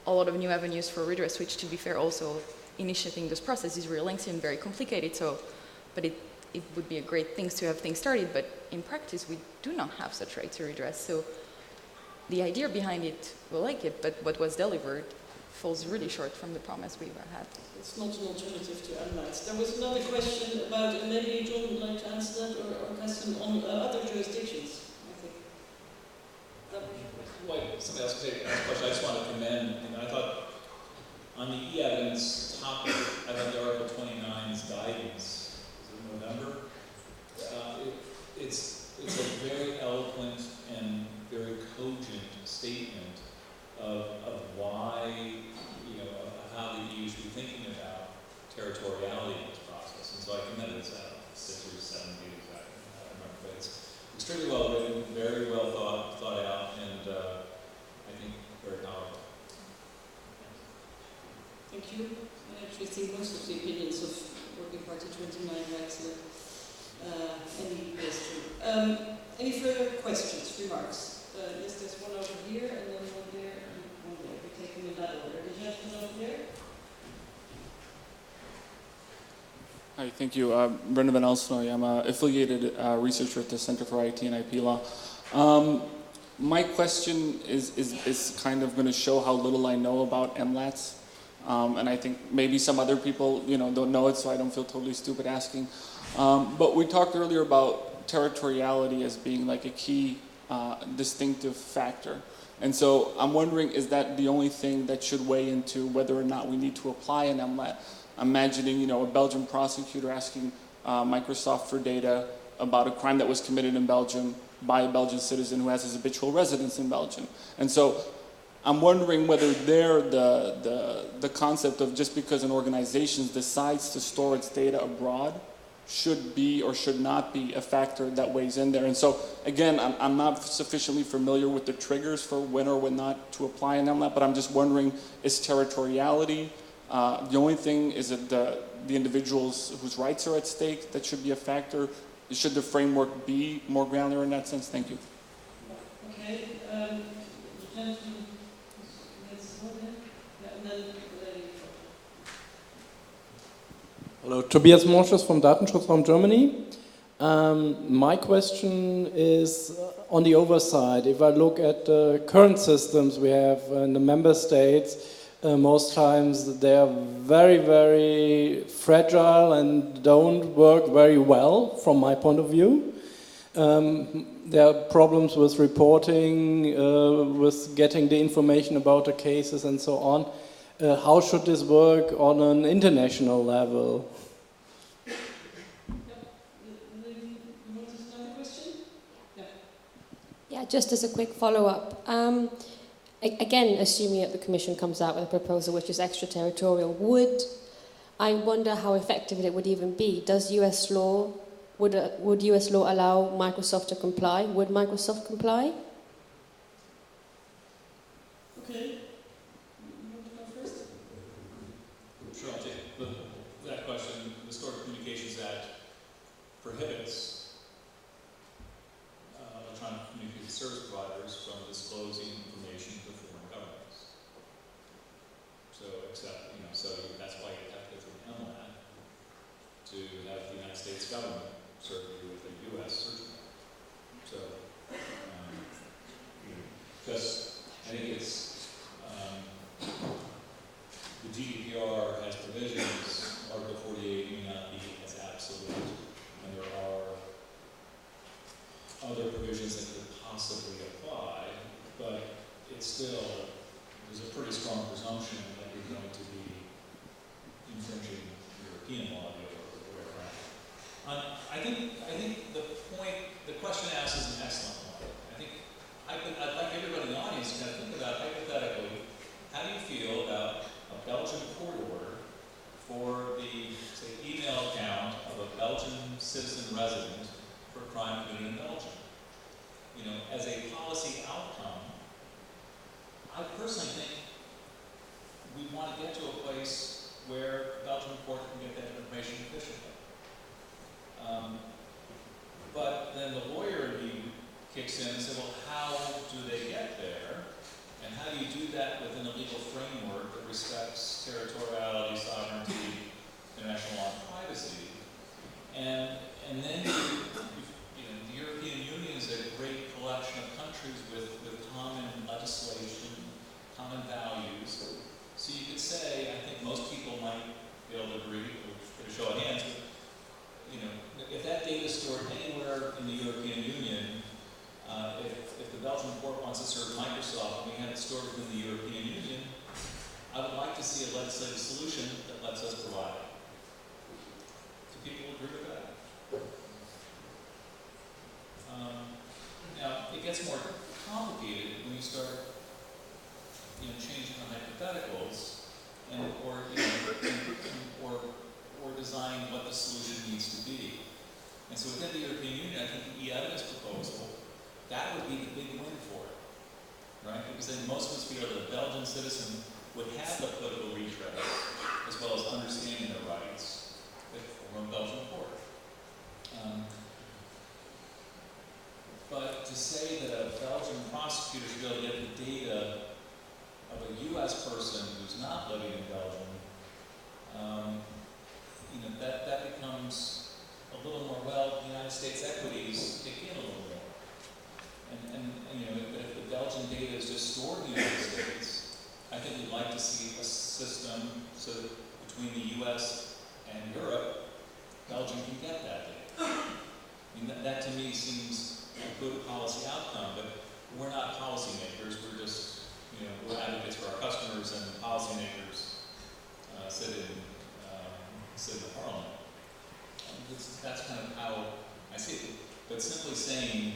a lot of new avenues for redress, which, to be fair, also initiating this process is really lengthy and very complicated. So, but it would be a great thing to have things started, but in practice, we do not have such right to redress. So the idea behind it, we like it, but what was delivered falls really short from the promise we had. It's not an alternative to Untitled. There was another question about, and maybe John would like to answer that, or Karsten, on other jurisdictions, I think. That was your question. Wait, somebody else could ask a question. I just want to commend, I thought on the e-evidence topic, I thought the Article 29's guidance, is it November? It's a very eloquent and very cogent statement of why, of how the EU should be thinking about territoriality in this process. And so I commend it. It's 6 or 7 pages, I don't remember, but it's extremely well written, very well thought out, and I think very powerful. Thank you. I actually think most of the opinions of Working Party 29 are excellent. Any further questions, remarks? Yes, there's one over here, and then one there, and one there. We're taking in that order. The gentleman over there. Hi, thank you. Brendan Van Elsnoy. I'm an affiliated researcher at the Center for IT and IP Law. My question is kind of going to show how little I know about MLATs. And I think maybe some other people, don't know it, so I don't feel totally stupid asking. But we talked earlier about territoriality as being like a key distinctive factor. And so I'm wondering, is that the only thing that should weigh into whether or not we need to apply an MLAT? Imagining, a Belgian prosecutor asking Microsoft for data about a crime that was committed in Belgium by a Belgian citizen who has his habitual residence in Belgium. And so I'm wondering whether the concept of just because an organization decides to store its data abroad should be or should not be a factor that weighs in there. And so, again, I'm not sufficiently familiar with the triggers for when or when not to apply an MLAT, but I'm just wondering, is territoriality the only thing? Is it the individuals whose rights are at stake that should be a factor? Should the framework be more granular in that sense? Thank you. Okay. The gentleman, and then the lady. Hello, Tobias Morsches from Datenschutzraum Germany. My question is on the oversight. If I look at the current systems we have in the member states, most times they are very, very fragile and don't work very well from my point of view. There are problems with reporting, with getting the information about the cases and so on. How should this work on an international level? Yeah, just as a quick follow-up. Again, assuming that the Commission comes out with a proposal which is extraterritorial, I wonder how effective it would even be. Does US law, would US law allow Microsoft to comply? Would Microsoft comply? Okay. You want to go first? Sure, I'll take that question. The Stored Communications Act prohibits electronic communication service providers from disclosing information to foreign governments. So, that's why you have to go through an MLAT to have the United States government serve you with a U.S. search warrant. So, I think it's the GDPR has provisions. Article 48 may not be as absolute, and there are other provisions that could possibly apply, but it's still, there's a pretty strong presumption that you're going to be infringing your European law the other way around. I think the question asked is an excellent one. I think I'd like everybody in the audience to kind of think about hypothetically, how do you feel about a Belgian court order for the, say, email account of a Belgian citizen resident for a crime committed in Belgium? You know, as a policy outcome, I personally think we want to get to a place where Belgian court can get that information efficiently. But then the lawyer in me kicks in and says, well, how do they get there? And how do you do that within a legal framework that respects territoriality, sovereignty, international law, and privacy? And then the European Union is a great collection of countries with common legislation, common values. So you could say, I think most people might be able to agree, with a show of hands, but if that data is stored anywhere in the European Union, if the Belgian court wants to serve Microsoft and we have it stored within the European Union, I would like to see a legislative solution that lets us provide it. Do people agree with that? Now, it gets more complicated when you start changing the hypotheticals or designing what the solution needs to be. And so within the European Union, I think the e-evidence proposal, that would be the big win for it, right? Because then most of us feel that a Belgian citizen would have the political redress as well as understanding their rights from a Belgian court. But to say that a Belgian prosecutor should be able to get the data of a U.S. person who's not living in Belgium, that becomes a little more, well, the United States equities kick in a little more. And if the Belgian data is just stored in the United States, I think we'd like to see a system so that between the U.S. and Europe, Belgium can get that data. I mean, that to me seems a good policy outcome, but we're not policymakers, we're just, we're advocates for our customers, and policymakers sit in the parliament. That's kind of how I see it. But simply saying,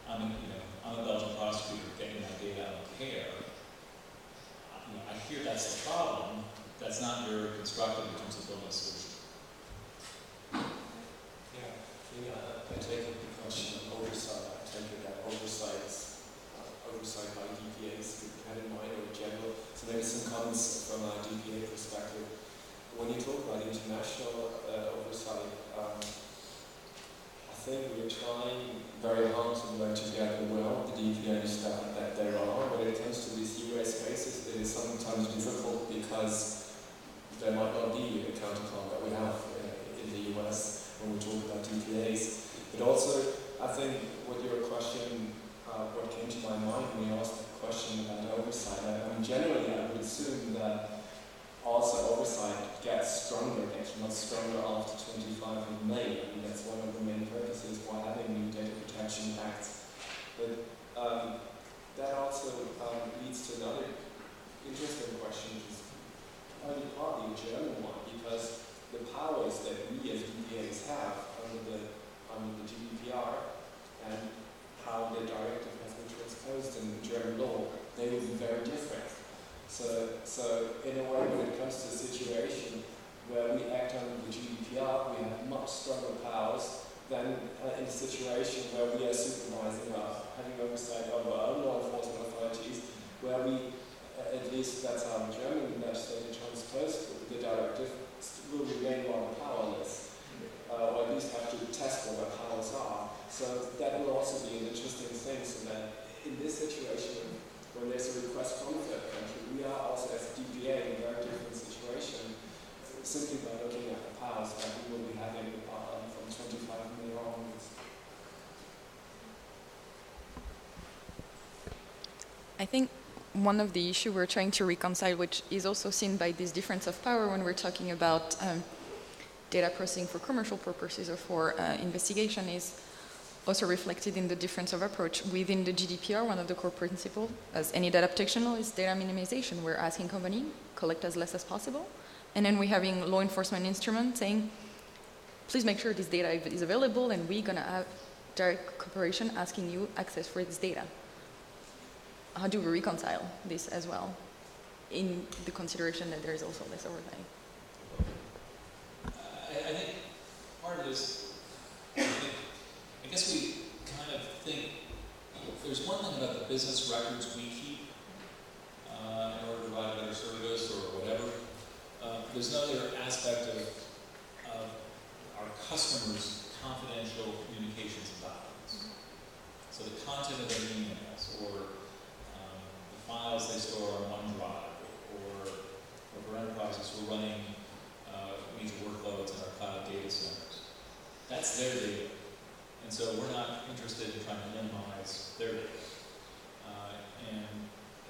I'm a Belgian prosecutor getting my data, I don't care. I hear that's the problem. That's not very constructive in terms of building a solution. I take it the question of oversight. I take it that oversight by DPAs you had in mind or in general. So maybe some comments from a DPA perspective. When you talk about international oversight, I think we're trying very hard to work together well, the DPAs that there are. When it comes to these US cases, it is sometimes difficult because there might not be a counterpart that we have in the US when we talk about DPAs. But also, I think what your question, what came to my mind when you asked the question about oversight, generally I would assume that also oversight gets much stronger after 25 of May. That's one of the main purposes for having new data protection acts. But that also leads to another interesting question, which is only partly a German one, because the powers that we as DPAs have under the GDPR and how the directive has been transposed in German law, they will be very different. So in a way, when it comes to a situation where we act under the GDPR, we have much stronger powers than in a situation where we are supervising having oversight over our own law enforcement authorities, where we, at least that's how the German legislature transposed the directive, will remain rather powerless, or at least have to test what their powers are. So that will also be an interesting thing, so that in this situation, when there's a request from a third country, we are also as DPA in a very different situation, simply by looking at the powers that we will be having from 25 May onwards. I think one of the issues we're trying to reconcile, which is also seen by this difference of power when we're talking about data processing for commercial purposes or for investigation, is also reflected in the difference of approach. Within the GDPR, one of the core principles, as any data protection law, is data minimization. We're asking companies collect as less as possible, And then we're having law enforcement instrument saying, please make sure this data is available, and we're going to have direct cooperation asking you access for this data. How do we reconcile this as well, in the consideration that there is also less oversight? I think part of this, I guess we kind of think, there's one thing about the business records we keep in order to provide a better service or whatever. There's another aspect of our customers' confidential communications and documents. So the content of their emails, or the files they store on OneDrive, or for enterprises who are running major workloads in our cloud data centers. That's their data. And so we're not interested in trying to minimize their data. And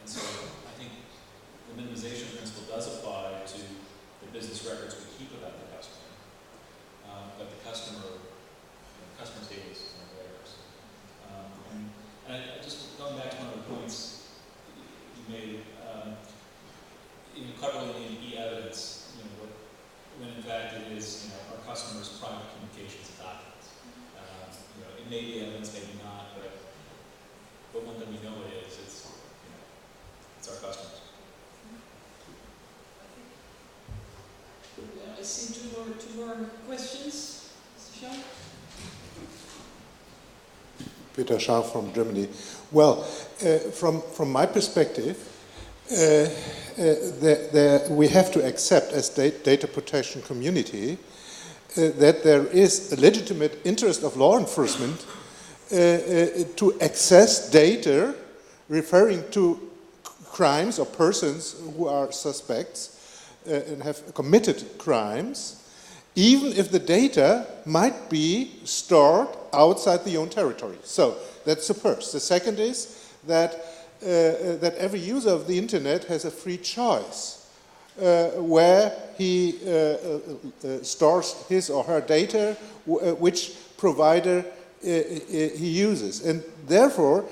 so I think the minimization principle does apply to the business records we keep about the customer. But the customer's data is theirs. And I just going back to one of the points you made, covering the e-evidence, when in fact it is, our customers' private communications and documents. It may be evidence, maybe not, but one thing we know it is, it's our customers. I see two more questions. Mr. Shaw? Peter Schaar from Germany. Well, from my perspective, we have to accept as data protection community that there is a legitimate interest of law enforcement to access data referring to crimes or persons who are suspects and have committed crimes, even if the data might be stored outside the own territory. So that's the first. The second is that every user of the internet has a free choice where he stores his or her data, which provider he uses. And therefore,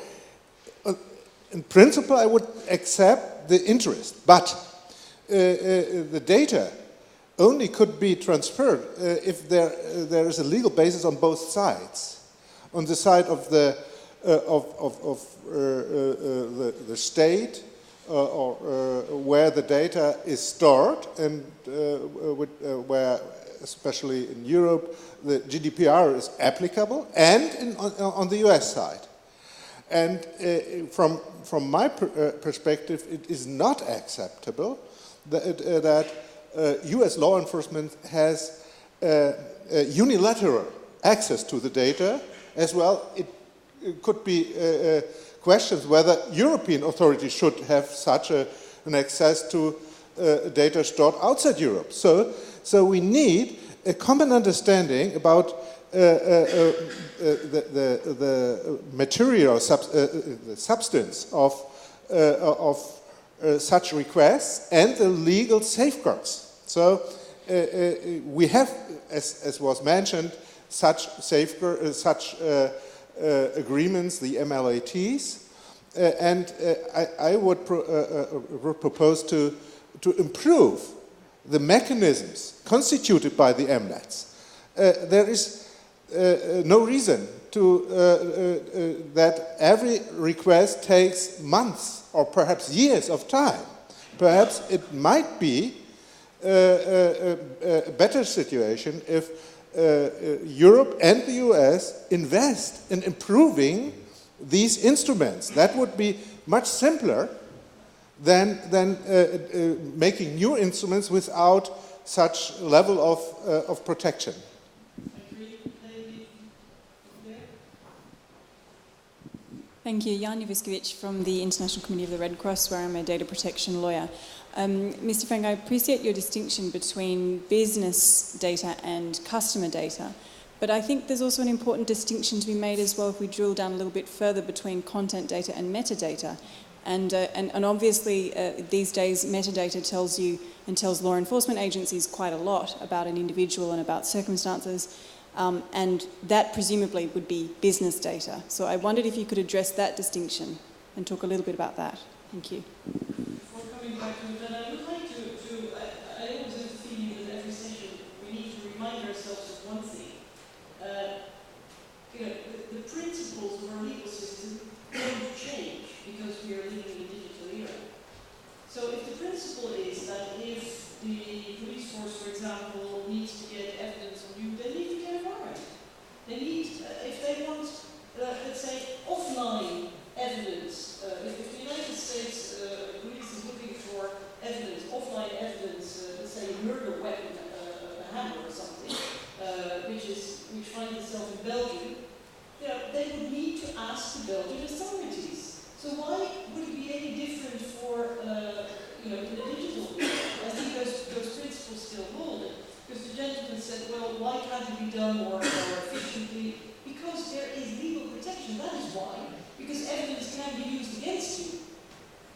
in principle, I would accept the interest. But the data only could be transferred if there is a legal basis on both sides. On the side of the state or where the data is stored, and where, especially in Europe, the GDPR is applicable, and on the US side. And from my perspective, it is not acceptable that US law enforcement has unilateral access to the data. As well, it could be questions whether European authorities should have such an access to data stored outside Europe. So we need a common understanding about the material, the substance of such requests and the legal safeguards. So we have, as was mentioned, such agreements, the MLATs, and I would propose to improve the mechanisms constituted by the MLATs. There is no reason that every request takes months or perhaps years of time. Perhaps it might be a better situation if Europe and the US invest in improving these instruments. That would be much simpler than making new instruments without such level of protection. Thank you. Jan Juviskovic from the International Committee of the Red Cross, where I'm a data protection lawyer. Mr. Frank, I appreciate your distinction between business data and customer data, but I think there's also an important distinction to be made as well if we drill down a little bit further between content data and metadata. And obviously, these days, metadata tells you and tells law enforcement agencies quite a lot about an individual and about circumstances, and that presumably would be business data. So I wondered if you could address that distinction and talk a little bit about that. Thank you. coming back to it, and I would like to I always have the feeling that every session we need to remind ourselves of one thing. The principles of our legal system don't change because we are living in a digital era. So if the principle is that if the police force, for example, needs to get evidence on you, they need to get a warrant. They need, if they want, let's say, offline evidence, if the United States police is looking for evidence, offline evidence, let's say a murder weapon, a hammer or something, which finds itself in Belgium, they would need to ask the Belgian authorities. So why would it be any different for the digital world? I think those principles still hold. Because the gentleman said, well, why can't it be done more efficiently? Because there is legal protection, that is why. Because evidence can be used against you.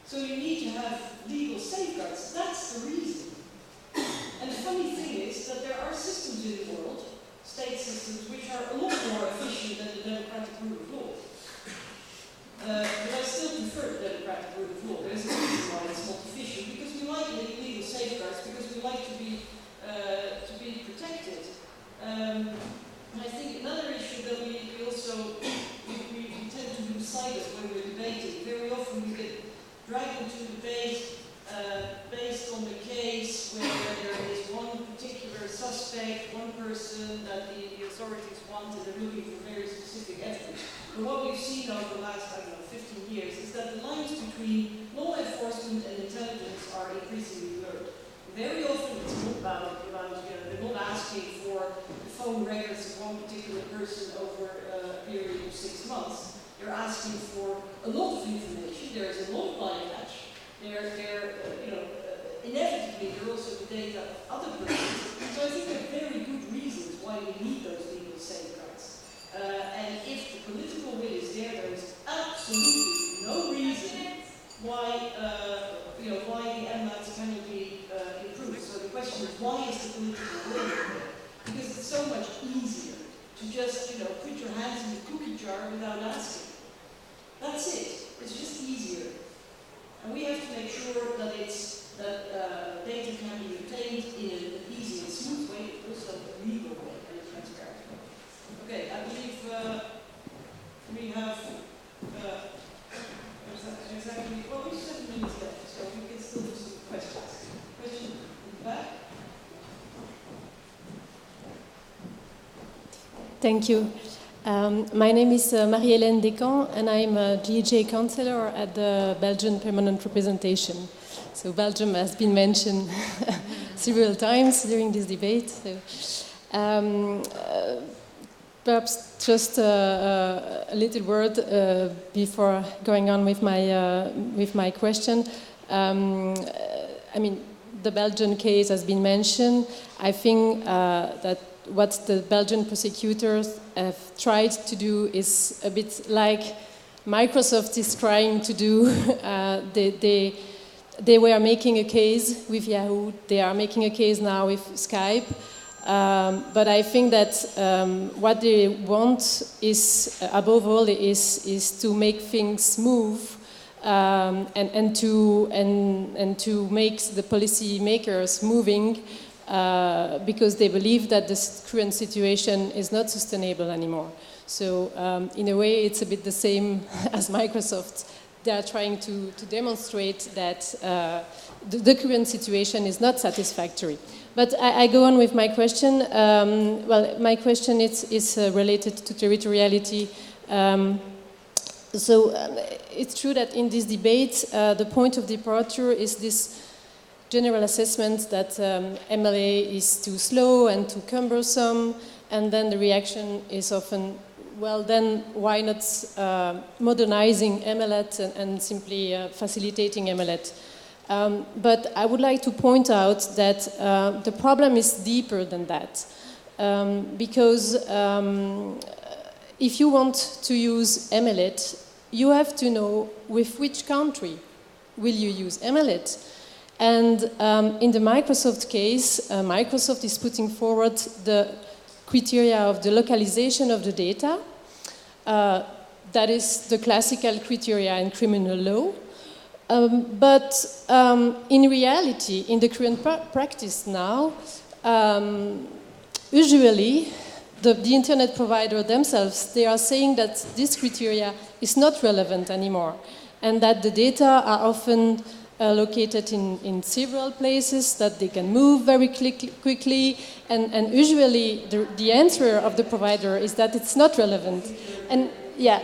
So you need to have legal safeguards. That's the reason. And the funny thing is that there are systems in the world, state systems, which are a lot more efficient than the democratic rule of law. But I still prefer the democratic rule of law. There's a reason why it's not efficient, because we like legal safeguards, because we like to be protected. I think another issue that we also tend to lose sight of when we're debating. Very often we get dragged into debate based on the case where there is one particular suspect, one person that the authorities want, and they're looking for very specific evidence. But what we've seen over the last, 15 years is that the lines between law enforcement and intelligence are increasingly blurred. Very often it's not about they're not asking for the phone records of one particular person over a period of 6 months. They're asking for a lot of information. There is a lot of bycatch. Inevitably there are also the data of other persons. So I think there are very good reasons why we need those legal safeguards. And if the political will is there is absolutely no reason why the MLATs cannot be improved. So the question is, why is the political will there? Because it's so much easier to just, put your hands in the cookie jar without asking. That's it. It's just easier. And we have to make sure that data can be obtained in an easy and smooth way, but also a legal way and a transparent way. Okay, I believe we have exactly, well, we have 7 minutes left, so we can still do some questions. Question in the back? Thank you. My name is Marie-Hélène Descamps, and I'm a GHA counselor at the Belgian Permanent Representation. So Belgium has been mentioned several times during this debate. So, perhaps just a little word before going on with my question. The Belgian case has been mentioned. I think that what the Belgian prosecutors have tried to do is a bit like Microsoft is trying to do. They were making a case with Yahoo. They are making a case now with Skype. But I think that what they want is, above all, is to make things move and to make the policy makers moving. Because they believe that the current situation is not sustainable anymore. So in a way, it's a bit the same as Microsoft. They are trying to demonstrate that the current situation is not satisfactory. But I go on with my question. My question is related to territoriality. It's true that in this debate, the point of departure is this general assessment that MLA is too slow and too cumbersome, and then the reaction is often, well, then why not modernizing MLAT and simply facilitating MLAT? But I would like to point out that the problem is deeper than that, because if you want to use MLAT, you have to know with which country will you use MLAT. And in the Microsoft case, Microsoft is putting forward the criteria of the localization of the data. That is the classical criteria in criminal law. But in reality, in the current practice now, usually the internet provider themselves, they are saying that this criteria is not relevant anymore, and that the data are often located in several places, that they can move very quickly, and usually the answer of the provider is that it's not relevant. And yeah,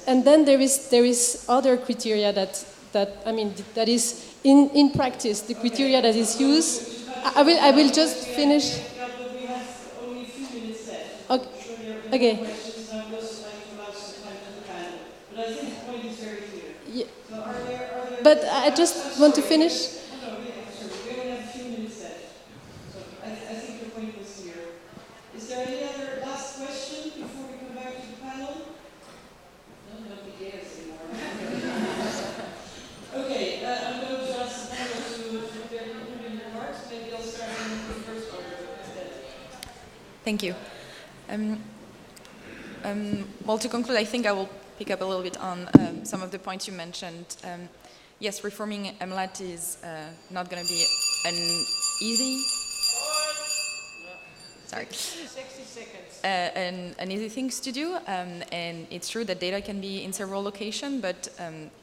and then there is other criteria that is in practice, the criteria that is used. I will just finish. Yeah, but we have only a few minutes left. Okay. So there are Okay. questions, and I would also like to allow some time to the panel. But I think the point is very clear. Yeah. So are there But I just want to finish. No, sorry, we only have a few minutes left. So I think the point was clear. Is there any other last question before we come back to the panel? No, nobody cares anymore. Okay, I'm going to ask the panel to their concluding remarks. Maybe I'll start in the first order. Thank you. Well, to conclude, I think I will pick up a little bit on some of the points you mentioned. Yes, reforming MLAT is not going to be an easy. Sorry. 60 seconds. An easy things to do, and it's true that data can be in several locations, but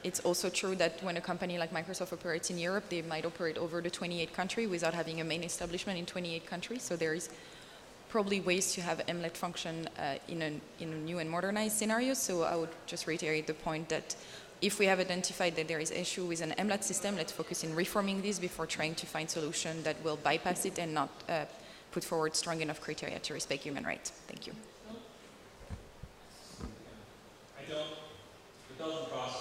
it's also true that when a company like Microsoft operates in Europe, they might operate over the 28 countries without having a main establishment in 28 countries. So there is probably ways to have MLAT function in a new and modernized scenario. So I would just reiterate the point that if we have identified that there is issue with an MLAT system, let's focus in reforming this before trying to find solution that will bypass it and not put forward strong enough criteria to respect human rights. Thank you. The Belgian process